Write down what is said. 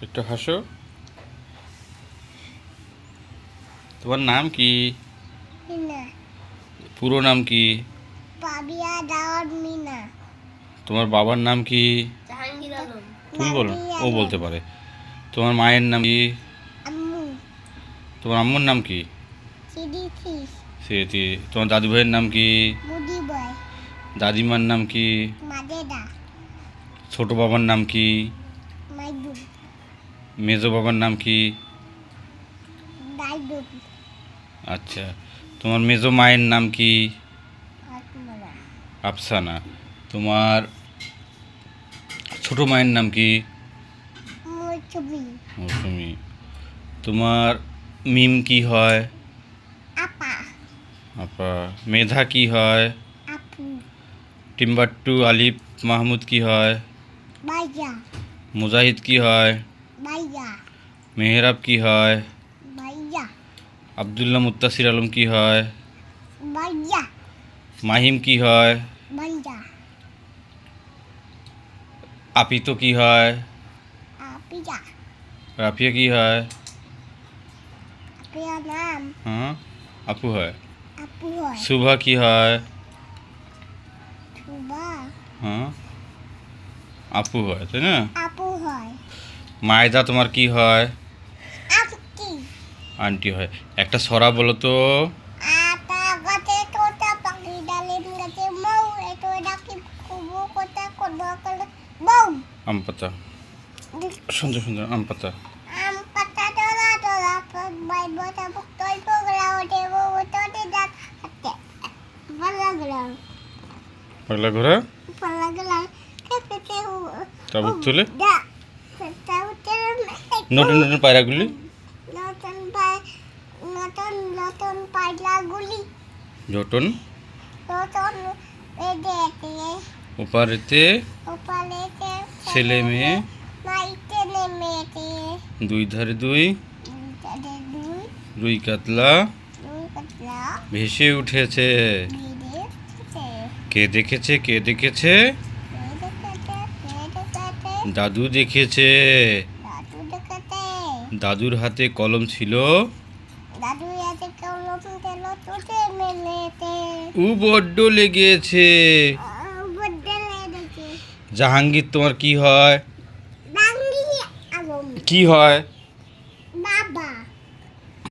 একটু হাসো। তোমার নাম কি? মিনা। পুরো নাম কি? পাবিয়া দাওয়াত মিনা। তোমার বাবার নাম কি? জাহাঙ্গীর আলম। তুমি বলো, ও বলতে পারে। তোমার মায়ের নাম কি? আম্মু। তোমার আম্মুর নাম কি? সিডিসি। সেটি। তোমার দাদু ভাইয়ের নাম কি? মুদি বয়। দাদিমার নাম কি? মাদেদা। ছোট বাবার নাম কি? মাইদুল। মেজো বাবার নাম কি? দাইদুল। আচ্ছা, তোমার মেজো মায়ের নাম কি? আত্মরা। আফসানা। তোমার ছোট মায়ের নাম কি? মৌসুমি। মৌসুমি। তোমার মিম কি হয়? আপা। আপা। মেধা কি হয়? আপু। টিম্বাট্টু আলিফ মাহমুদ কি হয়? বাইয়া। মুজাহিদ কি হয়? বাইয়া। মেহরাব কি হয়? বাইয়া। আবদুল্লাহ মুত্তাসির আলম কি হয়? বাইয়া। মাহিম কি হয়? বাইয়া। আপিতো কি হয়? আপিয়া। রাফিয়া কি হয়? আপিয়া নাম হ্যাঁ, আপু হয়। আপু হয়। শুভা কি হয়? সুবা। হ্যাঁ, আপু হয়, তাই না? আপু হয়। মায়েদা তোমার কি হয়? আন্টি। আন্টি হয়। একটা ছড়া বলো তো। আটা গাছে তোতা পাখি ডালিম গাছে মৌ এতো ডাকি কুবু কোথা কোদা কলে বউ। আম পাতা। সুন্দর সুন্দর আম পাতা। আম পাতা তোলা তোলা বাই বসা তৈ পগলা ওঠে বউ তোতে ডাক হাতে পালা গলা পাগলা ঘোড়া পালা গলা খেপেতে তাবুক তুলে দা তাউতে নতুন নতুন পায়রাগুলি নতুন পাই নতুন নতুন পাইলাগুলি জটন নতুন এদেতে ওপারেতে ওপালেতে ছেলে মেয়ে মাইতে নেমেতে দুই ধারে দুই তাদের দুই রুই কাতলা দুই কাতলা ভেসে উঠেছে। ভিড়ে খেতে কে দেখেছে? কে দেখেছে? দেখতে দাদু দেখেছে। দাদু দেখতে দাদুর হাতে কলম ছিল। দাদু এতে কলম তেল তুতে মেলেতে ও বড্ড লেগেছে। বদলে দেখে জাহাঙ্গীর তোমার কি হয়? বাঙ্গি আলম কি হয়?